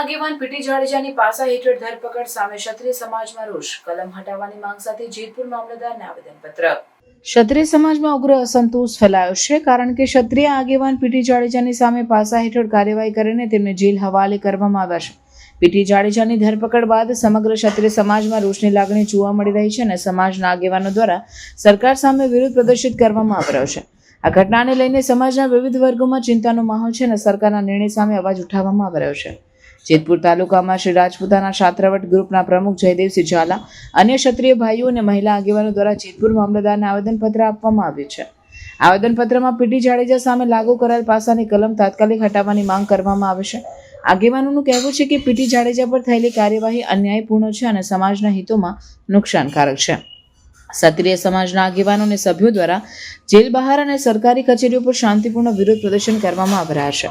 આગેવાન પીટી જાડેજાની પાસા હેઠળ ધરપકડ સામે ક્ષત્રિય સમાજમાં રોષ, કલમ હટાવવાની માંગ સાથે જેતપુર મામલતદારને આવેદનપત્ર। ક્ષત્રિય સમાજમાં ઉગ્ર અસંતોષ ફેલાયો છે, કારણ કે ક્ષત્રિય આગેવાન પીટી જાડેજાની સામે પાસા હેઠળ કાર્યવાહી કરીને તેમને જેલ હવાલે કરવામાં આવ્યા છે। પીટી જાડેજાની ધરપકડ બાદ સમગ્ર ક્ષત્રિય સમાજમાં રોષની લાગણી જોવા મળી રહી છે અને સમાજના આગેવાનો દ્વારા સરકાર સામે વિરોધ પ્રદર્શિત કરવામાં આવી રહ્યો છે। આ ઘટનાને લઈને સમાજના વિવિધ વર્ગોમાં ચિંતાનો માહોલ છે અને સરકારના નિર્ણય સામે અવાજ ઉઠાવવામાં આવી રહ્યો છે। જેતપુર તાલુકામાં શ્રી રાજપૂતાના છાત્રાવટ ગ્રુપના પ્રમુખ જયદેવસિંહ ઝાલા, અન્ય ક્ષત્રિય ભાઈઓ અને મહિલા આગેવાનો દ્વારા જેતપુર મામલતદારને આવેદનપત્ર આપવામાં આવ્યું છે। આવેદનપત્રમાં પીટી જાડેજા સામે લાગુ કરાયેલ પાસાની કલમ તાત્કાલિક હટાવવાની માંગ કરવામાં આવે છે। આગેવાનોનું કહેવું છે કે પીટી જાડેજા પર થયેલી કાર્યવાહી અન્યાયપૂર્ણ છે અને સમાજના હિતોમાં નુકસાનકારક છે। ક્ષત્રિય સમાજના આગેવાનો અને સભ્યો દ્વારા જેલ બહાર અને સરકારી કચેરીઓ પર શાંતિપૂર્ણ વિરોધ પ્રદર્શન કરવામાં આવી રહ્યા છે।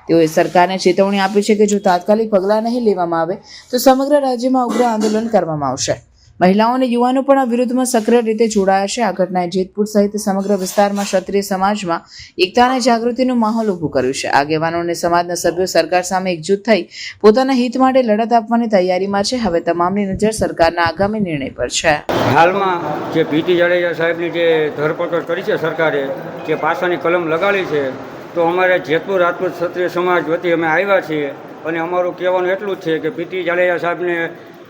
તેઓએ સરકારને ચેતવણી આપી છે કે જો તાત્કાલિક પગલાં નહીં લેવામાં આવે તો સમગ્ર રાજ્યમાં ઉગ્ર આંદોલન કરવામાં આવશે। મહિલાઓ અને યુવાનો પણ આ વિરોધમાં સક્રિય રીતે જોડાયા છે। આ ઘટનાએ જેતપુર સહિત સમગ્ર વિસ્તારમાં ક્ષત્રિય સમાજમાં એકતા અને જાગૃતિનું માહોલ ઊભું કર્યું છે। આગેવાનો અને સમાજના સભ્યો સરકાર સામે એકજૂથ થઈ પોતાના હિત માટે લડત આપવાની તૈયારીમાં છે। હવે તમામની નજર સરકારના આગામી નિર્ણય પર છે। હાલમાં જે પીટી જાડેજા સાહેબની જે ધરપકડ કરી છે સરકારે, જે પાસાની કલમ લગાડી છે, તો અમારે જેતપુર રાજપૂત ક્ષત્રિય સમાજ વતી અમે આવ્યા છીએ અને અમારું કહેવાનું એટલું જ છે કે પીટી જાડેજા સાહેબને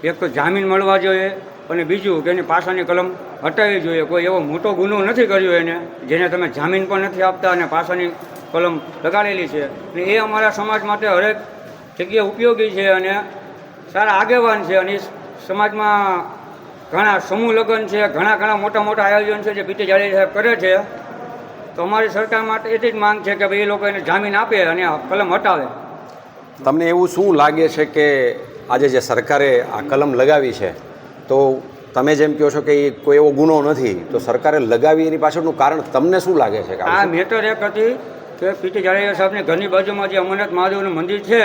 એક તો જામીન મળવા જોઈએ અને બીજું કે એની પાસાની કલમ હટાવવી જોઈએ। કોઈ એવો મોટો ગુનો નથી કર્યો એને, જેને તમે જામીન પણ નથી આપતા અને પાસાની કલમ લગાડેલી છે, અને એ અમારા સમાજ માટે હરેક જગ્યાએ ઉપયોગી છે અને સારા આગેવાન છે। અને સમાજમાં ઘણા સમૂહ લગ્ન છે, ઘણા મોટા આયોજન છે જે પીટી જાડેજા સાહેબ કરે છે। તો અમારી સરકાર માટે એટલી જ માંગ છે કે ભાઈ એ લોકો એને જામીન આપે અને કલમ હટાવે। તમને એવું શું લાગે છે કે આજે જે સરકારે આ કલમ લગાવી છે, તો તમે જેમ કહો છો કે એ કોઈ એવો ગુનો નથી, તો સરકારે લગાવી એની પાછળનું કારણ તમને શું લાગે છે? આ મેટર એક હતી કે પીટી જાડેજા સાહેબની ઘરની બાજુમાં જે અમરનાથ મહાદેવનું મંદિર છે,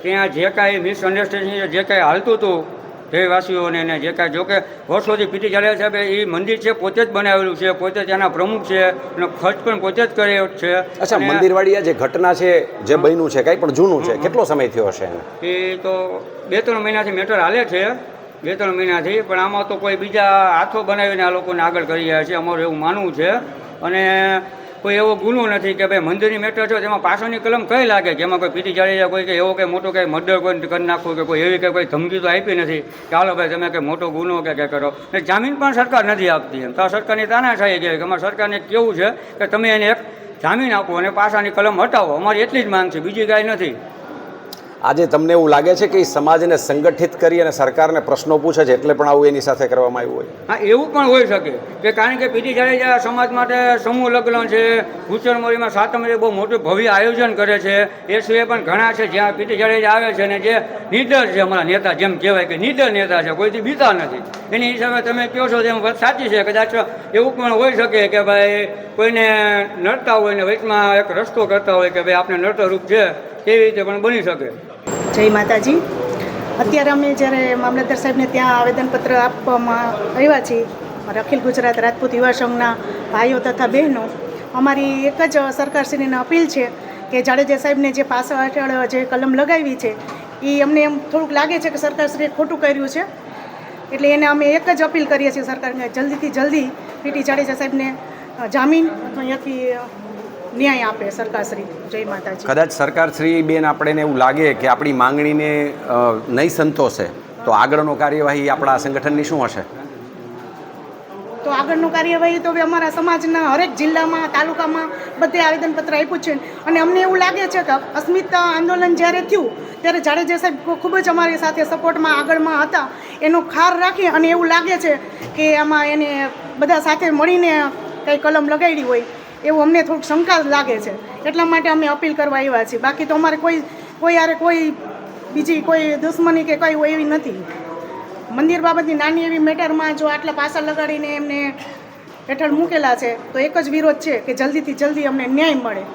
ત્યાં જે કાંઈ મિસઅન્ડરસ્ટેન્ડિંગ જે કાંઈ હાલતું હતું દેહવાસીઓને ને જે કાંઈ, જોકે વર્ષોથી પીટી જાડેજા સાહેબે એ મંદિર છે પોતે જ બનાવેલું છે, પોતે ત્યાંના પ્રમુખ છે અને ખર્ચ પણ પોતે જ કર્યો છે। અચ્છા, મંદિરવાળી જે ઘટના છે, જે બન્યું છે, કાંઈ પણ જૂનું છે, કેટલો સમય થયો હશે? એ તો 2-3 મહિનાથી મેટર હાલે છે, 2-3 મહિનાથી, પણ આમાં તો કોઈ બીજા હાથો બનાવીને આ લોકોને આગળ કરી રહ્યા છે, અમારું એવું માનવું છે। અને કોઈ એવો ગુનો નથી કે ભાઈ મંદિરની મેટર છે તેમાં પાસાની કલમ કઈ લાગે, જેમાં કોઈ પીટી જાડેજા કોઈ કે એવો કંઈ મોટો કંઈ મર્ડર કોઈ કરી નાખવું કે કોઈ એવી કોઈ ધમકી તો આપી નથી કે હાલો ભાઈ તમે કંઈ મોટો ગુનો કે કરો, ને જામીન પણ સરકાર નથી આપતી। એમ તો આ સરકારની તાનાશાહી કહેવાય કે અમારે સરકારને કેવું છે કે તમે એને એક જામીન આપો અને પાસાની કલમ હટાવો, અમારી એટલી જ માંગ છે, બીજી કાંઈ નથી। આજે તમને એવું લાગે છે કે એ સમાજને સંગઠિત કરી અને સરકારને પ્રશ્નો પૂછે છે એટલે પણ આવું એની સાથે કરવામાં આવ્યું હોય? હા, એવું પણ હોઈ શકે કે કારણ કે પીટી જાડેજા સમાજ માટે સમૂહ લગ્ન છે, ભૂચરમોરીમાં સાતમરે બહુ મોટું ભવ્ય આયોજન કરે છે, એ સિવાય પણ ઘણા છે જ્યાં પીટી જાડેજા આવે છે અને જે નીડર છે, અમારા નેતા જેમ કહેવાય કે નીડર નેતા છે, કોઈથી બીતા નથી। એની હિસાબે તમે કહો છો તેમ વાત સાચી છે। કદાચ એવું પણ હોઈ શકે કે ભાઈ કોઈને નડતા હોય ને વચમાં એક રસ્તો કરતા હોય કે ભાઈ આપણે નડતર રૂપ છે, કેવી રીતે પણ બની શકે। જય માતાજી। અત્યારે અમે જ્યારે મામલતદાર સાહેબને ત્યાં આવેદનપત્ર આપવામાં આવ્યા છીએ, અખિલ ગુજરાત રાજપૂત યુવા સંઘના ભાઈઓ તથા બહેનો, અમારી એક જ સરકારશ્રીને અપીલ છે કે જાડેજા સાહેબને જે પાસા હેઠળ જે કલમ લગાવી છે એ અમને એમ થોડુંક લાગે છે કે સરકારશ્રીએ ખોટું કર્યું છે, એટલે એને અમે એક જ અપીલ કરીએ છીએ સરકારને જલ્દીથી જલ્દી પીટી જાડેજા સાહેબને જામીન અથવા અહીંયાથી ન્યાય આપે સરકારશ્રી। જય માતાજી। કદાચ સરકારશ્રી બેન આપણને એવું લાગે કે આપણી માંગણીને નહીં સંતોષે તો આગળનો કાર્યવાહી આપણા સંગઠનની શું હશે? તો આગળનું કાર્યવાહી તો હવે અમારા સમાજના હરેક જિલ્લામાં, તાલુકામાં બધે આવેદનપત્ર આપ્યું છે અને અમને એવું લાગે છે કે અસ્મિતા આંદોલન જ્યારે થયું ત્યારે જાડેજા સાહેબ ખૂબ જ અમારી સાથે સપોર્ટમાં આગળમાં હતા, એનો ખાર રાખી અને એવું લાગે છે કે આમાં એને બધા સાથે મળીને કંઈ કલમ લગાડી હોય એવું અમને થોડુંક શંકા લાગે છે, એટલા માટે અમે અપીલ કરવા આવ્યા છીએ। બાકી તો અમારે કોઈ બીજી કોઈ દુશ્મની કે કંઈ એવી નથી। મંદિર બાબતની નાની એવી મેટરમાં જો આટલા પાસા લગાડીને એમને હેઠળ મૂકેલા છે તો એક જ વિરોધ છે કે જલ્દીથી જલ્દી અમને ન્યાય મળે।